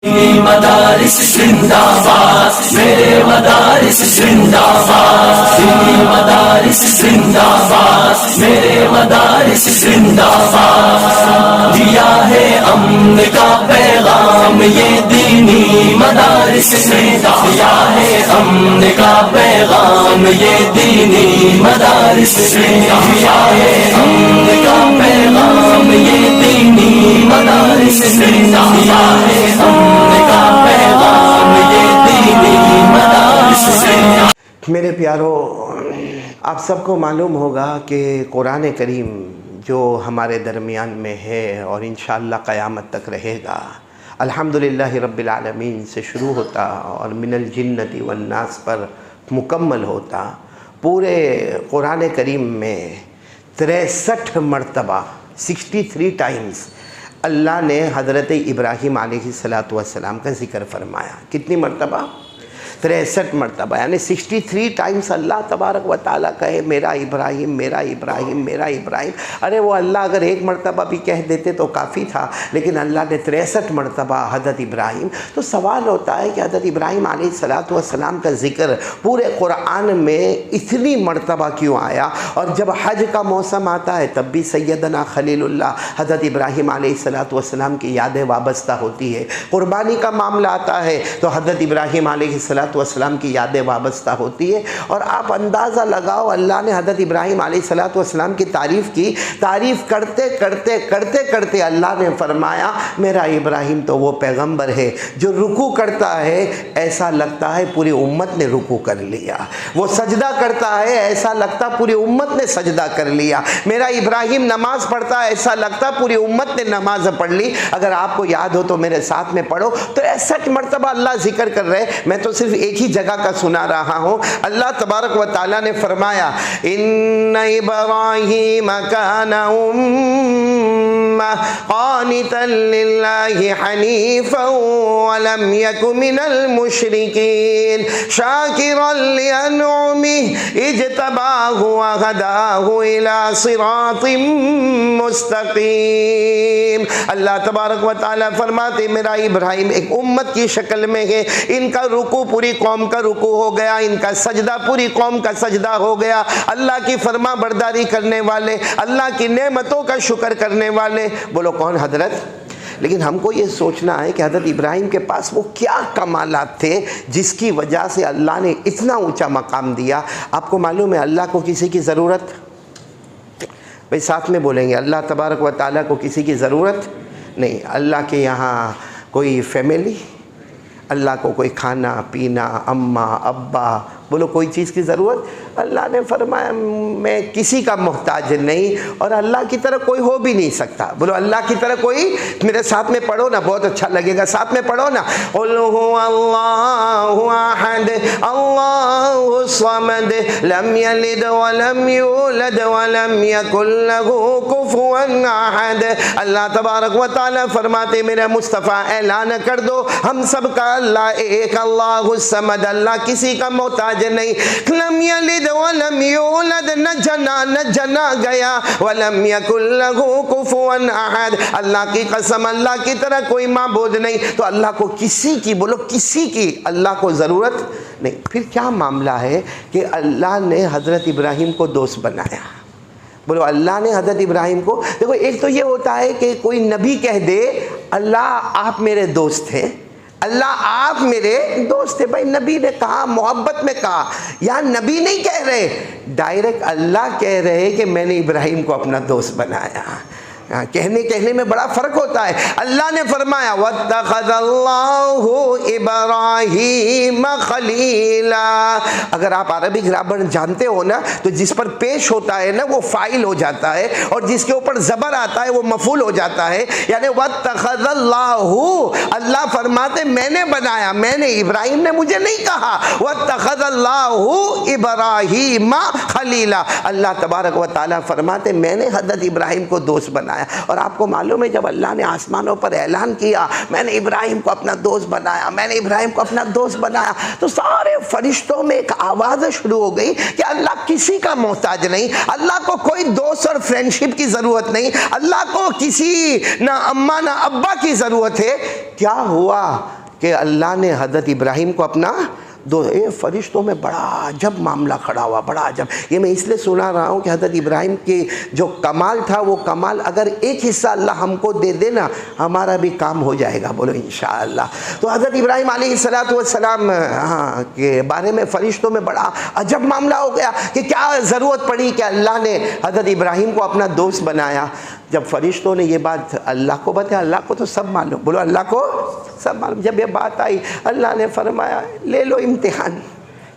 مدارس زندہ باد، میرے مدارس زندہ باد، مدارس زندہ باد، میرے مدارس زندہ باد، دیا ہے امن کا پیغام یہ دینی مدارس نے، دیا ہے امن کا پیغام یہ دینی مدارس نے، دیا ہے امن کا پیغام یہ دینی مدارس نے، دیا ہے امن کا پیغام یہ دینی مدارس سے۔ میرے پیارو، آپ سب کو معلوم ہوگا کہ قرآن کریم جو ہمارے درمیان میں ہے اور انشاءاللہ قیامت تک رہے گا، الحمدللہ رب العالمین سے شروع ہوتا اور من الجنت والناس پر مکمل ہوتا۔ پورے قرآن کریم میں 63 مرتبہ 63 ٹائمز اللہ نے حضرت ابراہیم علیہ السلام کا ذکر فرمایا۔ کتنی مرتبہ؟ 63 مرتبہ، یعنی 63 ٹائمز اللہ تبارک و تعالیٰ کہے میرا ابراہیم میرا ابراہیم میرا ابراہیم۔ ارے وہ اللہ اگر ایک مرتبہ بھی کہہ دیتے تو کافی تھا، لیکن اللہ نے 63 مرتبہ حضرت ابراہیم۔ تو سوال ہوتا ہے کہ حضرت ابراہیم علیہ السلام کا ذکر پورے قرآن میں اتنی مرتبہ کیوں آیا؟ اور جب حج کا موسم آتا ہے تب بھی سیدنا خلیل اللہ حضرت ابراہیم علیہ السلام کی یادیں وابستہ ہوتی ہے۔ قربانی کا معاملہ آتا ہے تو حضرت ابراہیم علیہ السلام کی یادیں وابستہ ہوتی ہے۔ اور آپ اندازہ لگاؤ، اللہ نے حضرت ابراہیم علیہ السلام کی تعریف کی، تعریف کرتے کرتے کرتے کرتے اللہ نے فرمایا میرا ابراہیم تو وہ پیغمبر ہے جو رکوع کرتا ہے ایسا لگتا ہے پوری امت نے رکوع کر لیا، وہ سجدہ کرتا ہے ایسا لگتا پوری امت نے سجدہ کر لیا، میرا ابراہیم نماز پڑھتا ہے ایسا لگتا پوری امت نے نماز پڑھ لی۔ اگر آپ کو یاد ہو تو میرے ساتھ میں پڑھو۔ 63 مرتبہ اللہ ذکر کر رہے، میں تو صرف ایک ہی جگہ کا سنا رہا ہوں۔ اللہ تبارک و تعالیٰ نے فرمایا ان ابراہیم کان امہ قانتا للہ حنیفا ولم یک من المشرکین شاکرا لانعمہ اجتباہ وہداہ الی صراط مستقیم۔ اللہ تبارک و تعالیٰ فرماتے میرا ابراہیم ایک امت کی شکل میں ہے، ان کا رکوع پوری قوم کا رکوع ہو گیا، ان کا سجدہ پوری قوم کا سجدہ ہو گیا، اللہ کی فرما برداری کرنے والے، اللہ کی نعمتوں کا شکر کرنے والے۔ بولو کون؟ حضرت۔ لیکن ہم کو یہ سوچنا ہے کہ حضرت ابراہیم کے پاس وہ کیا کمالات تھے جس کی وجہ سے اللہ نے اتنا اونچا مقام دیا۔ آپ کو معلوم ہے اللہ کو کسی کی ضرورت، بھئی ساتھ میں بولیں گے، اللہ تبارک و تعالیٰ کو کسی کی ضرورت نہیں۔ اللہ کے یہاں کوئی فیملی، اللہ کو کوئی کھانا پینا، اماں ابا، بولو کوئی چیز کی ضرورت؟ اللہ نے فرمایا میں کسی کا محتاج نہیں، اور اللہ کی طرح کوئی ہو بھی نہیں سکتا۔ بولو اللہ کی طرح کوئی، میرے ساتھ میں پڑھو نا، بہت اچھا لگے گا، ساتھ میں پڑھو نا، قل هو اللہ احد اللہ الصمد لم یلد ولم یولد ولم یکن له کفوا احد۔ اللہ تبارک و تعالیٰ فرماتے میرے مصطفیٰ اعلان کر دو ہم سب کا اللہ ایک، اللہ الصمد، اللہ کسی کا محتاج نہیں، لم یلد ولم یولد، نہ جنا گیا، ولم یکن له کفوا احد، اللہ کی قسم اللہ کی طرح کوئی معبود نہیں۔ تو اللہ کو کسی کی، بولو کسی کی اللہ کو ضرورت نہیں۔ پھر کیا معاملہ ہے کہ اللہ نے حضرت ابراہیم کو دوست بنایا؟ بولو اللہ نے حضرت ابراہیم کو، دیکھو ایک تو یہ ہوتا ہے کہ کوئی نبی کہہ دے اللہ آپ میرے دوست ہیں، اللہ آپ میرے دوست ہیں۔ بھائی نبی نے کہا، محبت میں کہا، یا نبی نہیں کہہ رہے، ڈائریکٹ اللہ کہہ رہے کہ میں نے ابراہیم کو اپنا دوست بنایا۔ کہنے میں بڑا فرق ہوتا ہے۔ اللہ نے فرمایا وَاتَّخَذَ اللَّهُ إِبْرَاهِيمَ خَلِيلًا۔ اگر آپ عربی گرامر جانتے ہو نا تو جس پر پیش ہوتا ہے نا وہ فاعل ہو جاتا ہے، اور جس کے اوپر زبر آتا ہے وہ مفعول ہو جاتا ہے۔ یعنی وَاتَّخَذَ اللَّهُ، اللہ فرماتے میں نے بنایا، میں نے، ابراہیم نے مجھے نہیں کہا۔ وَاتَّخَذَ اللَّهُ إِبْرَاهِيمَ خَلِيلًا، اللہ تبارک و تعالیٰ فرماتے میں نے حضرت ابراہیم کو دوست بنایا۔ بنایا. اور آپ کو معلوم ہے جب اللہ نے آسمانوں پر اعلان کیا میں نے ابراہیم کو اپنا دوست بنایا, میں نے ابراہیم کو اپنا دوست بنایا, تو سارے فرشتوں میں ایک آواز شروع ہو گئی کہ اللہ کسی کا محتاج نہیں, اللہ کو کوئی دوست اور فرینڈشپ کی ضرورت نہیں, اللہ کو کسی نہ اماں نہ ابا کی ضرورت ہے. کیا ہوا کہ اللہ نے حضرت ابراہیم کو اپنا فرشتوں میں بڑا عجب معاملہ کھڑا ہوا, بڑا عجب. یہ میں اس لیے سنا رہا ہوں کہ حضرت ابراہیم کی جو کمال تھا وہ کمال اگر ایک حصہ اللہ ہم کو دے دے نا ہمارا بھی کام ہو جائے گا, بولو انشاءاللہ. تو حضرت ابراہیم علیہ السلام کے بارے میں فرشتوں میں بڑا عجب معاملہ ہو گیا کہ کیا ضرورت پڑی کہ اللہ نے حضرت ابراہیم کو اپنا دوست بنایا. جب فرشتوں نے یہ بات اللہ کو بتایا, اللہ کو تو سب معلوم, بولو اللہ کو سب معلوم. جب یہ بات آئی اللہ نے فرمایا لے لو امتحان,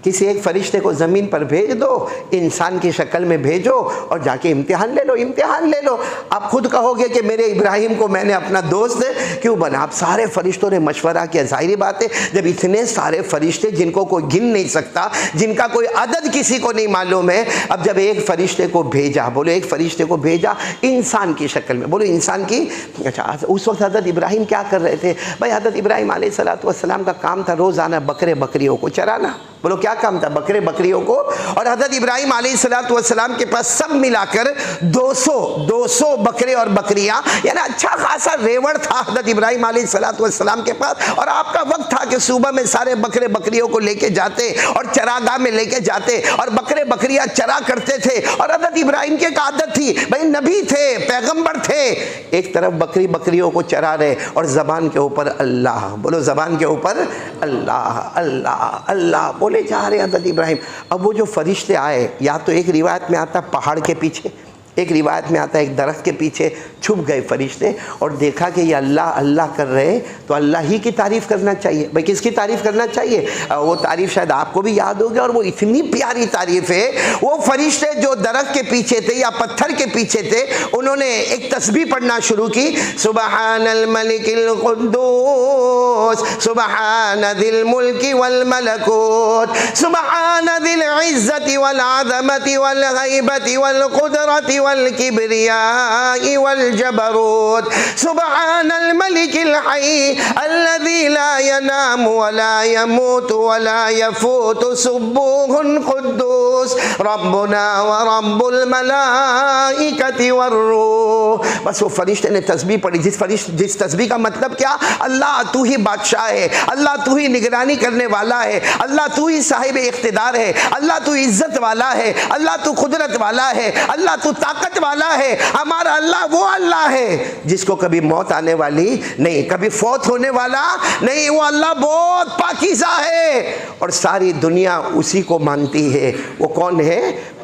کسی ایک فرشتے کو زمین پر بھیج دو, انسان کی شکل میں بھیجو اور جا کے امتحان لے لو, امتحان لے لو. آپ خود کہو گے کہ میرے ابراہیم کو میں نے اپنا دوست کیوں بنا. آپ سارے فرشتوں نے مشورہ کیا. ظاہری بات ہے جب اتنے سارے فرشتے جن کو کوئی گن نہیں سکتا, جن کا کوئی عدد کسی کو نہیں معلوم ہے, اب جب ایک فرشتے کو بھیجا, بولو ایک فرشتے کو بھیجا انسان کی شکل میں, بولو انسان کی. اچھا اس وقت حضرت ابراہیم کیا کر رہے تھے بھائی؟ حضرت ابراہیم علیہ السلام کا کام تھا روزانہ بکرے بکریوں کو چرانا. بولو کیا کام تھا؟ بکرے بکریوں کو. اور حضرت ابراہیم علیہ السلام کے پاس سب ملا کر 200 بکرے اور بکریاں, یعنی اچھا خاصا ریوڑ تھا حضرت ابراہیم علیہ السلام کے پاس. اور آپ کا وقت تھا کہ صبح میں سارے بکرے بکریوں کو لے کے جاتے اور چراگاہ میں لے کے جاتے اور بکرے بکریاں چرا کرتے تھے. اور حضرت ابراہیم کی ایک عادت تھی, بھائی نبی تھے, پیغمبر تھے, ایک طرف بکریوں کو چرا رہے اور زبان کے اوپر اللہ, بولو زبان کے اوپر اللہ اللہ اللہ بولے جا رہے حضرت ابراہیم. اب وہ جو فرشتے آئے, یا تو ایک روایت میں آتا پہاڑ کے پیچھے, ایک روایت میں آتا ہے ایک درخت کے پیچھے چھپ گئے فرشتے اور دیکھا کہ یہ اللہ اللہ کر رہے تو اللہ ہی کی تعریف کرنا چاہیے. بھائی کس کی تعریف کرنا چاہیے؟ وہ تعریف شاید آپ کو بھی یاد ہوگی اور وہ اتنی پیاری تعریف ہے. وہ فرشتے جو درخت کے پیچھے تھے یا پتھر کے پیچھے تھے, انہوں نے ایک تسبیح پڑھنا شروع کی, سبحان الملک القدوس سبحان ذی الملک والملکوت سبحان ذی العزت والعظمت والغیبت والقدرت والکبریاء والجبروت سبحان الملک الحی الذی لا ینام ولا یموت ولا یفوت سبوح قدوس ربنا ورب الملائکۃ والروح. بس وہ فرشتے نے تسبیح پڑھی. جس تسبیح کا مطلب کیا؟ اللہ تو ہی بادشاہ ہے, اللہ تو ہی نگرانی کرنے والا ہے, اللہ تو ہی صاحب اقتدار ہے, اللہ تو عزت والا ہے, اللہ تو قدرت والا ہے, اللہ تو طاقت والا ہے. ہمارا اللہ وہ اللہ ہے جس کو کبھی موت آنے والی نہیں, کبھی فوت ہونے والا نہیں. وہ اللہ بہت پاکیزہ ہے اور ساری دنیا اسی کو مانتی ہے. وہ کون ہے؟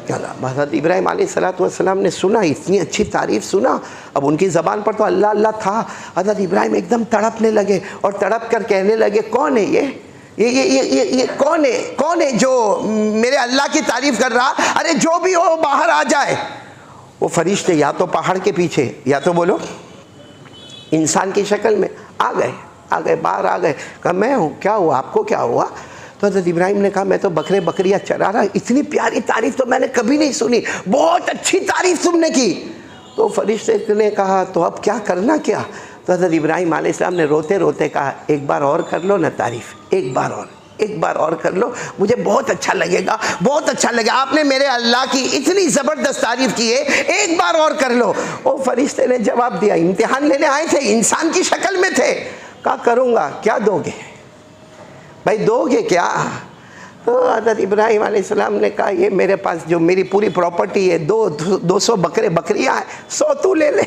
حضرت ابراہیم علیہ السلام نے سنا, اتنی اچھی تعریف سنا. اب ان کی زبان پر تو اللہ اللہ تھا. حضرت ابراہیم ایک دم تڑپنے لگے اور تڑپ کر کہنے لگے کون ہے یہ کون ہے جو میرے اللہ کی تعریف کر رہا؟ ارے جو بھی ہو باہر آ جائے. وہ فرشتے یا تو پہاڑ کے پیچھے یا تو بولو انسان کی شکل میں آ گئے باہر آ گئے. کہا میں ہوں. کیا ہوا آپ کو؟ کیا ہوا؟ تو حضرت ابراہیم نے کہا میں تو بکرے بکریاں چرا رہا. اتنی پیاری تعریف تو میں نے کبھی نہیں سنی, بہت اچھی تعریف تم نے کی. تو فرشتے نے کہا تو اب کیا کرنا کیا؟ تو حضرت ابراہیم علیہ السلام نے روتے روتے کہا ایک بار اور کر لو نا تعریف, ایک بار اور کر لو, مجھے بہت اچھا لگے گا, بہت اچھا لگے. آپ نے میرے اللہ کی اتنی زبردست تعریف کی ہے, ایک بار اور کر لو. وہ فرشتے نے جواب دیا, امتحان لینے آئے تھے, انسان کی شکل میں تھے. کہا کروں گا. کیا دو گے بھائی, دو گے کیا؟ تو حضرت ابراہیم علیہ السلام نے کہا یہ میرے پاس جو میری پوری پراپرٹی ہے 200 بکرے بکریاں ہیں, 100 تو لے لے,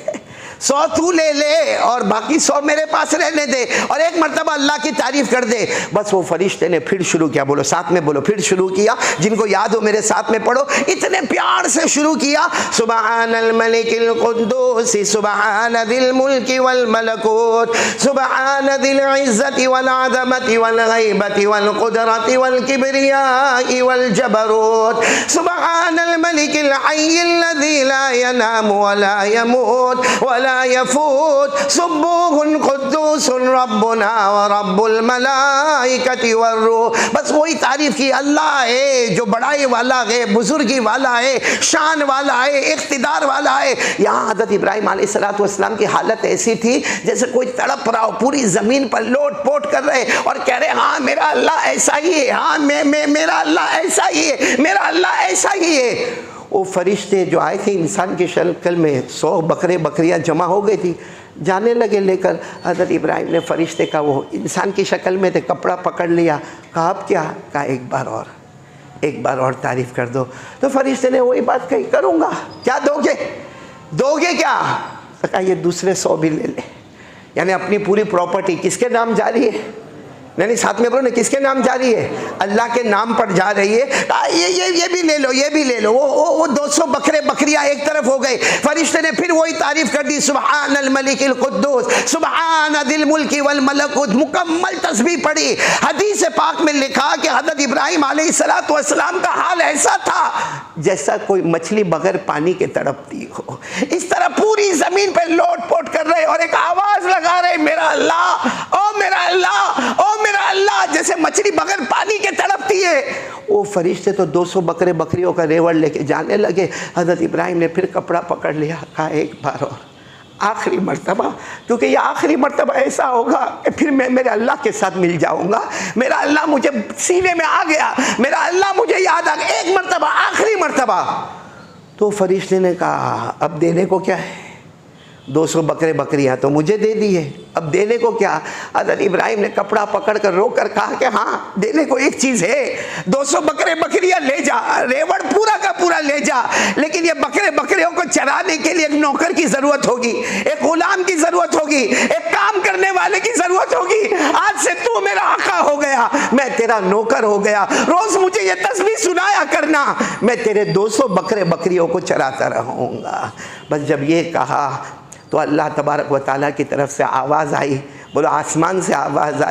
100 تو لے لے اور باقی 100 میرے پاس رہنے دے اور ایک مرتبہ اللہ کی تعریف کر دے. بس وہ فرشتے نے پھر شروع کیا, بولو ساتھ میں بولو, پھر شروع کیا. جن کو یاد ہو میرے ساتھ میں پڑھو, اتنے پیار سے شروع کیا, سبحان الملک القدوس سبحان ذی الملک والملکوت سبحان ذی العزت والعظمت والغیبت والقدرت والکبریاء والجبروت سبحان الملک الحی الذی لا ینام ولا یموت ولا ولا يفوت سبوح قدوس ربنا ورب الملائکۃ والروح. بس وہی تعریف کی، اللہ ہے جو بڑائی والا ہے، بزرگی والا ہے، شان والا ہے، اقتدار والا ہے. یہاں حضرت ابراہیم علیہ السلام کی حالت ایسی تھی جیسے کوئی تڑپ رہا ہو، پوری زمین پر لوٹ پوٹ کر رہے اور کہہ رہے ہاں میرا اللہ ایسا ہی ہے، ہاں میرا اللہ ایسا ہی ہے، میرا اللہ ایسا ہی ہے. وہ فرشتے جو آئے تھے انسان کی شکل میں، 100 بکرے بکریاں جمع ہو گئی تھی، جانے لگے لے کر. حضرت ابراہیم نے فرشتے کا، وہ انسان کی شکل میں تھے، کپڑا پکڑ لیا. کہا اب کیا؟ کہا ایک بار اور تعریف کر دو. تو فرشتے نے وہی بات کہی، کروں گا. کیا دو گے کیا؟ کہا یہ دوسرے 100 بھی لے لے. یعنی اپنی پوری پراپرٹی کس کے نام جاری ہے؟ نہیں ساتھ میں بولو نا، کس کے نام جاری ہے؟ اللہ کے نام پر جا رہی ہے. یہ بھی لے لو، یہ بھی لے لو. وہ 200 بکرے بکریاں ایک طرف ہو گئے. فرشتے نے پھر وہی تعریف کر دی، سبحان الملک القدوس سبحان ذی الملک والملکوت، مکمل تسبیح پڑھی. حدیث پاک میں لکھا کہ حضرت ابراہیم علیہ السلام کا حال ایسا تھا جیسا کوئی مچھلی بغیر پانی کے تڑپتی ہو. اس طرح پوری زمین پہ لوٹ پوٹ کر رہے اور ایک آواز لگا رہے، میرا اللہ، او میرا اللہ، او میرا اللہ، جیسے مچھلی بغیر پانی کے تڑپتی ہے. وہ فرشتے تو 200 بکرے بکریوں کا ریوڑ لے کے جانے لگے. حضرت ابراہیم نے پھر کپڑا پکڑ لیا، کہا ایک بار اور، آخری مرتبہ، کیونکہ یہ آخری مرتبہ ایسا ہوگا کہ پھر میں میرے اللہ کے ساتھ مل جاؤں گا. میرا اللہ مجھے سینے میں آ گیا، میرا اللہ مجھے یاد آ گیا، ایک مرتبہ، آخری مرتبہ. تو فرشتے نے کہا اب دینے کو کیا ہے؟ 200 بکرے بکریاں تو مجھے دے دی ہے، اب دینے کو کیا؟ حضرت ابراہیم نے کپڑا پکڑ کر رو کر کہا کہ ہاں دینے کو ایک چیز ہے، 200 بکرے بکریاں لے جا، ریوڑ پورا کا پورا لے جا، لیکن یہ بکرے بکریوں کو چرانے کے لیے ایک نوکر کی ضرورت ہوگی، ایک غلام کی ضرورت ہوگی، ایک کام کرنے والے کی ضرورت ہوگی. آج سے تو میرا آقا ہو گیا، میں تیرا نوکر ہو گیا، روز مجھے یہ تسبیح سنایا کرنا، میں تیرے 200 بکرے بکریوں کو چراتا رہوں گا. بس جب یہ کہا تو اللہ تبارک و تعالیٰ کی طرف سے آواز آئی، بولو آسمان سے آواز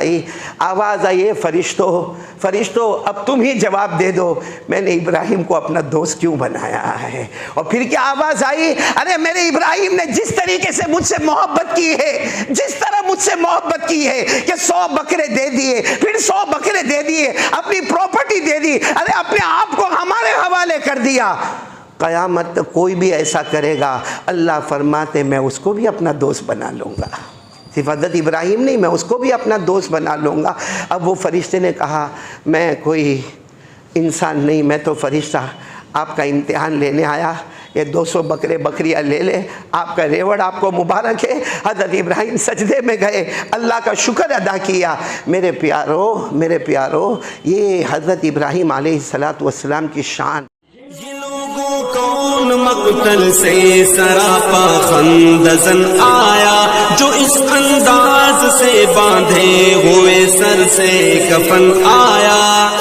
آئی، فرشتوں اب تم ہی جواب دے دو، میں نے ابراہیم کو اپنا دوست کیوں بنایا ہے؟ اور پھر کیا آواز آئی؟ ارے میرے ابراہیم نے جس طریقے سے مجھ سے محبت کی ہے، جس طرح مجھ سے محبت کی ہے کہ 100 بکرے دے دیے، پھر 100 بکرے دے دیے، اپنی پراپرٹی دے دی، ارے اپنے آپ کو ہمارے حوالے کر دیا. قیامت کوئی بھی ایسا کرے گا، اللہ فرماتے میں اس کو بھی اپنا دوست بنا لوں گا. صرف حضرت ابراہیم نہیں، میں اس کو بھی اپنا دوست بنا لوں گا. اب وہ فرشتے نے کہا میں کوئی انسان نہیں، میں تو فرشتہ، آپ کا امتحان لینے آیا، یہ 200 بکرے بکریاں لے لے، آپ کا ریوڑ آپ کو مبارک ہے. حضرت ابراہیم سجدے میں گئے، اللہ کا شکر ادا کیا. میرے پیارو، یہ حضرت ابراہیم علیہ السلام کی شان. کون مقتل سے سراپا خندزن آیا، جو اس انداز سے باندھے ہوئے سر سے کفن آیا.